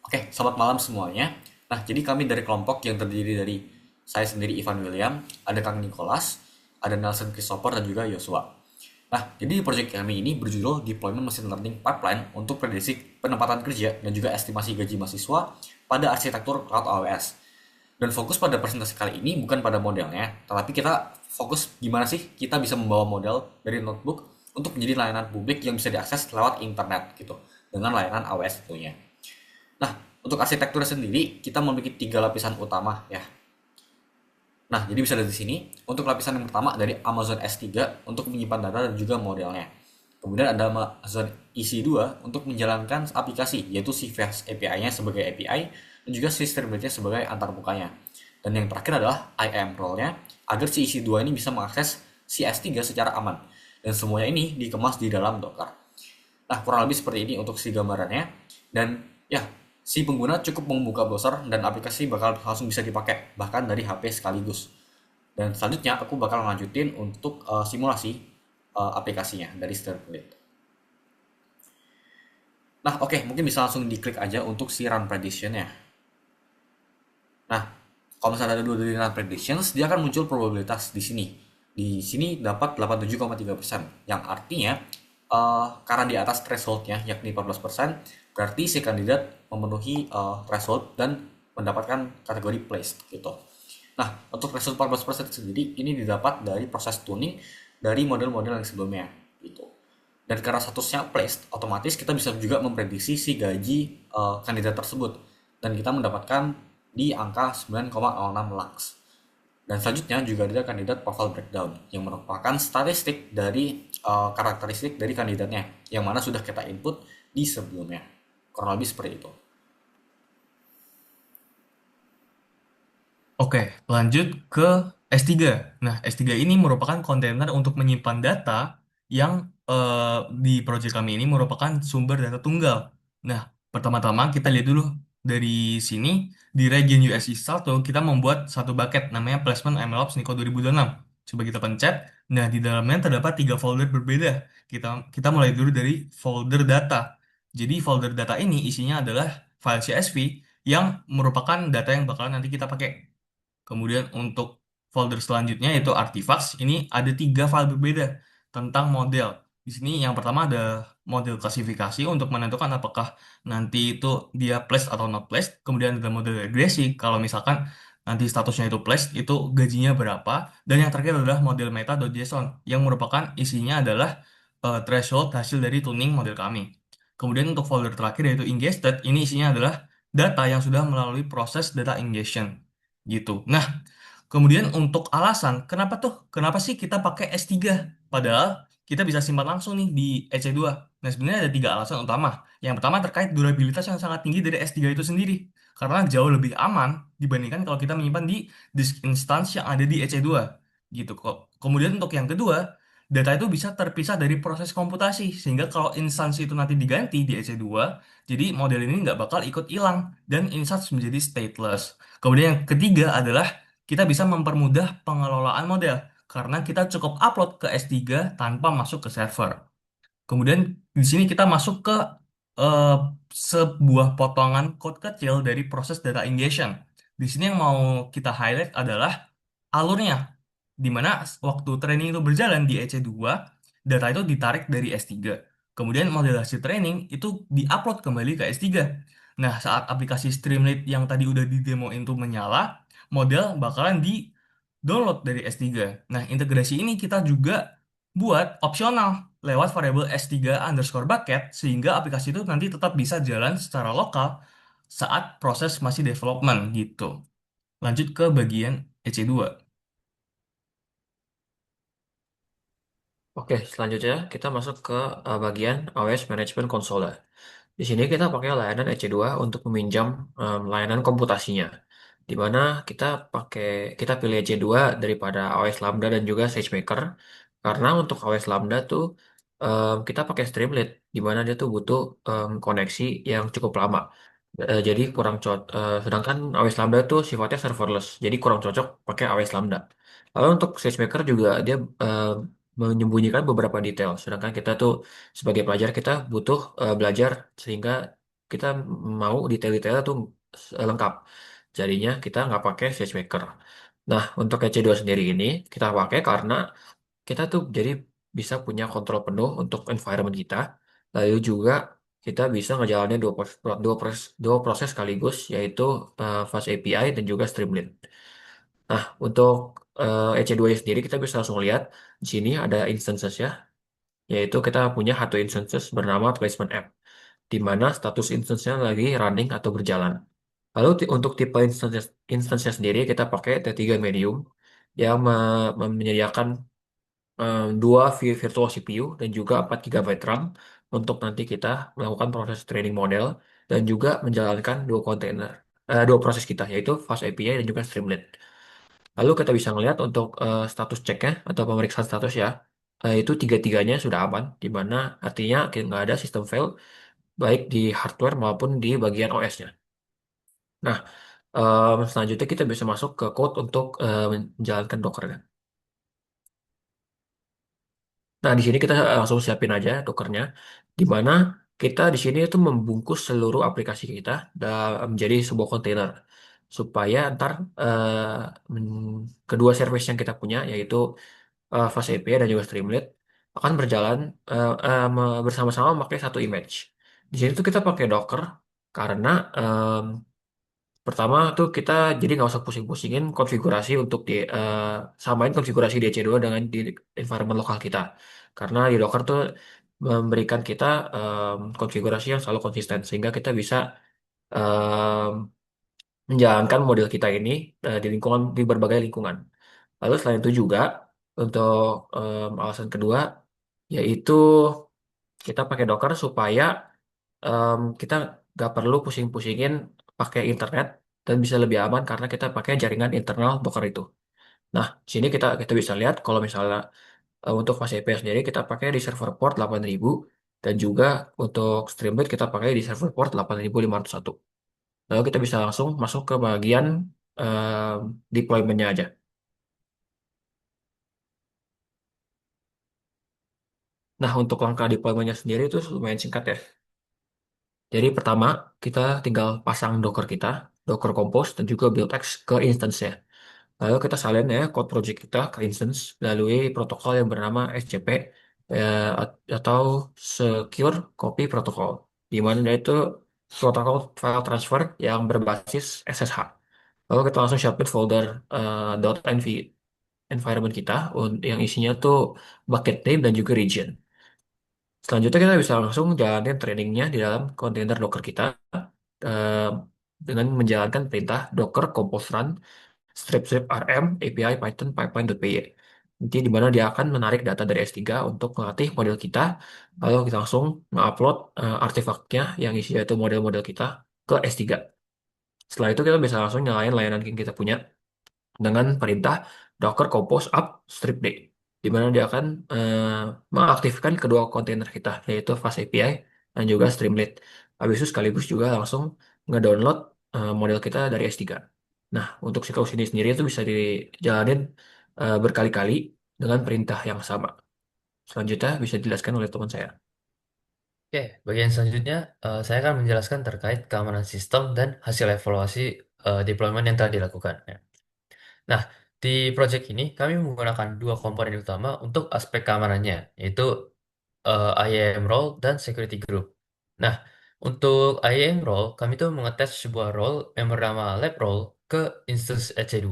Oke, selamat malam semuanya. Nah, jadi kami dari kelompok yang terdiri dari saya sendiri Ivan William, ada Kang Nicholas, ada Nelson Christopher, dan juga Joshua. Nah, jadi proyek kami ini berjudul Deployment Machine Learning Pipeline untuk prediksi penempatan kerja dan juga estimasi gaji mahasiswa pada arsitektur Cloud AWS. Dan fokus pada presentasi kali ini bukan pada modelnya, tetapi kita fokus gimana sih kita bisa membawa model dari notebook untuk menjadi layanan publik yang bisa diakses lewat internet gitu, dengan layanan AWS tentunya. Nah, untuk arsitektur sendiri, kita memiliki tiga lapisan utama ya. Nah, jadi bisa dari sini, untuk lapisan yang pertama dari Amazon S3 untuk menyimpan data dan juga modelnya. Kemudian ada Amazon EC2 untuk menjalankan aplikasi, yaitu CVS API-nya sebagai API, dan juga Streamlit-nya sebagai antarmukanya. Dan yang terakhir adalah IAM role-nya, agar si EC2 ini bisa mengakses si S3 secara aman. Dan semuanya ini dikemas di dalam Docker. Nah, kurang lebih seperti ini untuk si gambarannya. Dan ya, si pengguna cukup membuka browser dan aplikasi bakal langsung bisa dipakai, bahkan dari HP sekaligus. Dan selanjutnya aku bakal lanjutin untuk simulasi aplikasinya dari Stargate. Nah, oke, mungkin bisa langsung diklik aja untuk si run prediction-nya. Nah, kalau misalnya ada dua dari run predictions, dia akan muncul probabilitas di sini. Di sini dapat 87,3%, yang artinya karena di atas thresholdnya yakni 14%, berarti si kandidat memenuhi threshold dan mendapatkan kategori placed gitu. Nah, untuk threshold 14% sendiri ini didapat dari proses tuning dari model-model yang sebelumnya gitu. Dan karena statusnya placed, otomatis kita bisa juga memprediksi si gaji kandidat tersebut. Dan kita mendapatkan di angka 9,06 lakhs. Dan selanjutnya juga ada kandidat profile breakdown yang merupakan statistik dari karakteristik dari kandidatnya yang mana sudah kita input di sebelumnya. Kurang lebih seperti itu. Oke, lanjut ke S3. Nah, S3 ini merupakan kontainer untuk menyimpan data yang di proyek kami ini merupakan sumber data tunggal. Nah, pertama-tama kita lihat dulu dari sini, di region USI 1, kita membuat satu bucket namanya Placement MLOps Nico 2026. Coba kita pencet. Nah, di dalamnya terdapat tiga folder berbeda. Kita kita mulai dulu dari folder data. Jadi folder data ini isinya adalah file CSV yang merupakan data yang bakalan nanti kita pakai. Kemudian untuk folder selanjutnya yaitu artifacts, ini ada tiga file berbeda tentang model. Di sini yang pertama ada model klasifikasi untuk menentukan apakah nanti itu dia placed atau not placed. Kemudian ada model regresi, kalau misalkan nanti statusnya itu placed, itu gajinya berapa. Dan yang terakhir adalah model meta.json yang merupakan isinya adalah threshold hasil dari tuning model kami. Kemudian untuk folder terakhir yaitu ingested, ini isinya adalah data yang sudah melalui proses data ingestion gitu. Nah, kemudian untuk alasan kenapa sih kita pakai S3? Padahal kita bisa simpan langsung nih di EC2. Nah, sebenarnya ada tiga alasan utama. Yang pertama terkait durabilitas yang sangat tinggi dari S3 itu sendiri. Karena jauh lebih aman dibandingkan kalau kita menyimpan di disk instance yang ada di EC2. Gitu kok. Kemudian untuk yang kedua, data itu bisa terpisah dari proses komputasi. Sehingga kalau instansi itu nanti diganti di EC2, jadi model ini nggak bakal ikut hilang dan instance menjadi stateless. Kemudian yang ketiga adalah kita bisa mempermudah pengelolaan model karena kita cukup upload ke S3 tanpa masuk ke server. Kemudian di sini kita masuk ke eh, sebuah potongan code kecil dari proses data ingestion. Di sini yang mau kita highlight adalah alurnya, di mana waktu training itu berjalan di EC2, data itu ditarik dari S3. Kemudian model hasil training itu diupload kembali ke S3. Nah, saat aplikasi Streamlit yang tadi udah didemoin itu menyala, model bakalan di-download dari S3. Nah, integrasi ini kita juga buat opsional lewat variabel S3 underscore bucket, sehingga aplikasi itu nanti tetap bisa jalan secara lokal saat proses masih development gitu. Lanjut ke bagian EC2. Oke, selanjutnya kita masuk ke bagian AWS Management Console. Di sini kita pakai layanan EC2 untuk meminjam layanan komputasinya, di mana kita pilih EC2 daripada AWS Lambda dan juga SageMaker, karena untuk AWS Lambda tuh kita pakai Streamlit, di mana dia tuh butuh koneksi yang cukup lama. Jadi kurang cocok. Sedangkan AWS Lambda tuh sifatnya serverless, jadi kurang cocok pakai AWS Lambda. Lalu untuk SageMaker juga dia menyembunyikan beberapa detail. Sedangkan kita tuh sebagai pelajar kita butuh belajar sehingga kita mau detail-detailnya tuh lengkap. Jadinya kita nggak pakai SageMaker. Nah, untuk EC2 sendiri ini kita pakai karena kita tuh jadi bisa punya kontrol penuh untuk environment kita. Lalu juga kita bisa ngejalanin dua proses sekaligus, yaitu Fast API dan juga Streamlit. Nah, untuk EC2 sendiri kita bisa langsung lihat di sini ada instances ya, yaitu kita punya satu instances bernama placement app, di mana status instance-nya lagi running atau berjalan. Lalu untuk tipe instance sendiri kita pakai T3 Medium yang menyediakan dua virtual CPU dan juga 4 GB RAM untuk nanti kita melakukan proses training model dan juga menjalankan dua proses kita, yaitu Fast API dan juga Streamlit. Lalu kita bisa melihat untuk status ceknya atau pemeriksaan status ya, itu tiga-tiganya sudah aman, di mana artinya nggak ada sistem fail baik di hardware maupun di bagian OS-nya. Nah, selanjutnya kita bisa masuk ke code untuk menjalankan Docker. Nah, di sini kita langsung siapin aja Dockernya, di mana kita di sini itu membungkus seluruh aplikasi kita menjadi sebuah kontainer, supaya ntar kedua service yang kita punya, yaitu Fast API dan juga Streamlit, akan berjalan bersama-sama memakai satu image. Di sini tuh kita pakai Docker karena pertama tuh kita jadi nggak usah pusing-pusingin konfigurasi untuk samain konfigurasi di EC2 dengan di environment lokal kita. Karena di Docker tuh memberikan kita konfigurasi yang selalu konsisten sehingga kita bisa em, menjalankan model kita ini di berbagai lingkungan. Lalu selain itu juga untuk alasan kedua yaitu kita pakai Docker supaya kita nggak perlu pusing-pusingin pakai internet dan bisa lebih aman karena kita pakai jaringan internal Docker itu. Nah, sini kita bisa lihat kalau misalnya untuk fast API sendiri kita pakai di server port 8000 dan juga untuk Streamlit kita pakai di server port 8501. Lalu kita bisa langsung masuk ke bagian deployment-nya aja. Nah, untuk langkah deployment-nya sendiri itu lumayan singkat ya. Jadi pertama, kita tinggal pasang Docker kita, Docker Compose, dan juga BuildX ke instance-nya. Lalu kita salin ya code project kita ke instance melalui protokol yang bernama SCP atau Secure Copy Protocol, di mana dia itu protokol file transfer yang berbasis SSH. Lalu kita langsung siapin folder .env environment kita yang isinya tuh bucket name dan juga region. Selanjutnya kita bisa langsung jalanin trainingnya di dalam kontainer Docker kita eh, dengan menjalankan perintah docker compose run strip rm API Python pipeline.py. Nanti di mana dia akan menarik data dari S3 untuk melatih model kita, lalu kita langsung nge-upload artefaknya yang isinya itu model-model kita ke S3. Setelah itu kita bisa langsung nyalain layanan yang kita punya dengan perintah docker compose up strip d, di mana dia akan mengaktifkan kedua kontainer kita, yaitu Fast API dan juga Streamlit. Habis itu sekaligus juga langsung ngedownload model kita dari S3. Nah, untuk si kaus ini sendiri itu bisa dijalanin berkali-kali dengan perintah yang sama. Selanjutnya bisa dijelaskan oleh teman saya. Oke, bagian selanjutnya saya akan menjelaskan terkait keamanan sistem dan hasil evaluasi deployment yang telah dilakukan. Ya. Nah, di project ini kami menggunakan dua komponen utama untuk aspek keamanannya, yaitu IAM role dan security group. Nah, untuk IAM role, kami tuh mengetes sebuah role yang bernama lab role ke instance EC2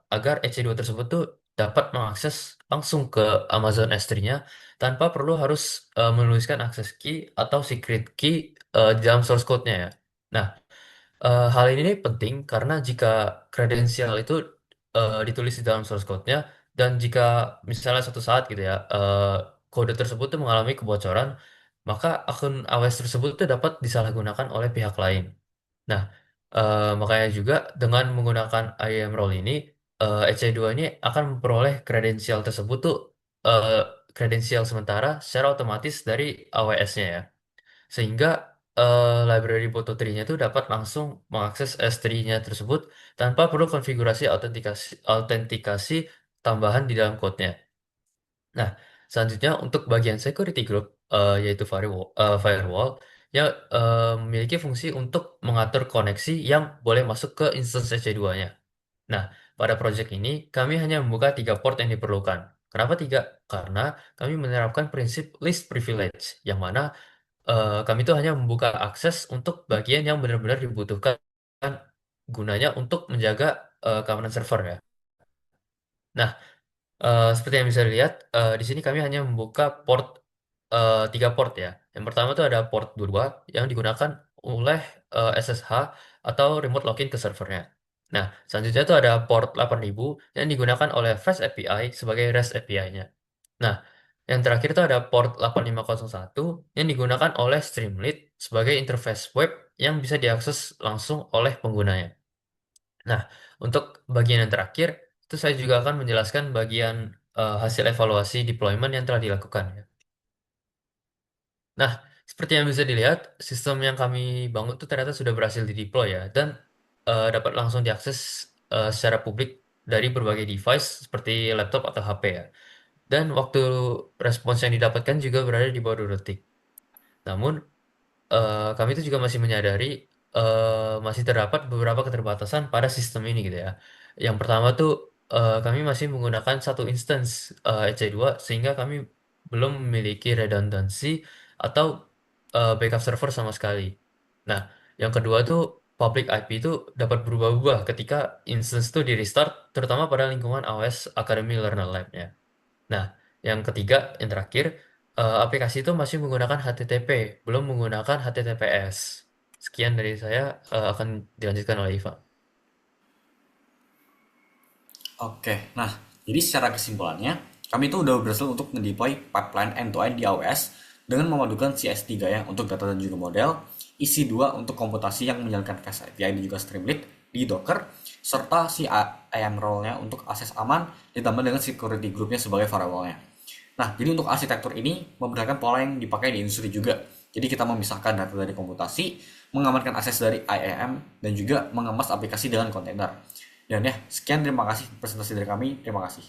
agar EC2 tersebut tuh dapat mengakses langsung ke Amazon S3-nya tanpa perlu harus menuliskan access key atau secret key di dalam source code-nya ya. Nah, hal ini penting karena jika kredensial itu ditulis di dalam source code-nya dan jika misalnya suatu saat gitu ya kode tersebut tuh mengalami kebocoran, maka akun AWS tersebut tuh dapat disalahgunakan oleh pihak lain. Nah, makanya juga dengan menggunakan IAM role ini, EC2 ini akan memperoleh kredensial tersebut tuh eh, kredensial sementara secara otomatis dari AWS-nya ya. Sehingga library Boto nya itu dapat langsung mengakses S3-nya tersebut tanpa perlu konfigurasi autentikasi tambahan di dalam code-nya. Nah, selanjutnya untuk bagian security group yaitu firewall, yang memiliki fungsi untuk mengatur koneksi yang boleh masuk ke instance EC2-nya. Nah, pada project ini kami hanya membuka 3 port yang diperlukan. Kenapa 3? Karena kami menerapkan prinsip least privilege, yang mana kami itu hanya membuka akses untuk bagian yang benar-benar dibutuhkan gunanya untuk menjaga keamanan server ya. Nah, seperti yang bisa dilihat, di sini kami hanya membuka 3 port ya. Yang pertama itu ada port 2 yang digunakan oleh SSH atau remote login ke servernya. Nah, selanjutnya itu ada port 8000 yang digunakan oleh Fast API sebagai REST API-nya. Nah, yang terakhir itu ada port 8501 yang digunakan oleh Streamlit sebagai interface web yang bisa diakses langsung oleh penggunanya. Nah, untuk bagian yang terakhir, itu saya juga akan menjelaskan bagian hasil evaluasi deployment yang telah dilakukan ya. Nah, seperti yang bisa dilihat, sistem yang kami bangun itu ternyata sudah berhasil di-deploy ya, dan dapat langsung diakses secara publik dari berbagai device seperti laptop atau HP ya. Dan waktu respons yang didapatkan juga berada di bawah 2 detik. Namun, kami itu juga masih menyadari, masih terdapat beberapa keterbatasan pada sistem ini gitu ya. Yang pertama tuh, kami masih menggunakan satu instance, EC2 sehingga kami belum memiliki redundancy atau, backup server sama sekali. Nah, yang kedua tuh public IP itu dapat berubah-ubah ketika instance itu di-restart, terutama pada lingkungan AOS Academy Learner Lab ya. Nah, yang ketiga, yang terakhir, aplikasi itu masih menggunakan HTTP, belum menggunakan HTTPS. Sekian dari saya, akan dilanjutkan oleh Iva. Oke, nah jadi secara kesimpulannya kami itu udah berhasil untuk ngedeploy pipeline end-to-end di AWS dengan memadukan CS3 ya untuk data dan juga model, EC2 untuk komputasi yang menjalankan Fast API dan juga Streamlit di Docker, serta si IAM role-nya untuk akses aman ditambah dengan security group-nya sebagai firewall-nya. Nah, jadi untuk arsitektur ini memperlihatkan pola yang dipakai di industri juga. Jadi kita memisahkan data dari komputasi, mengamankan akses dari IAM, dan juga mengemas aplikasi dengan kontainer. Dan ya, sekian terima kasih presentasi dari kami. Terima kasih.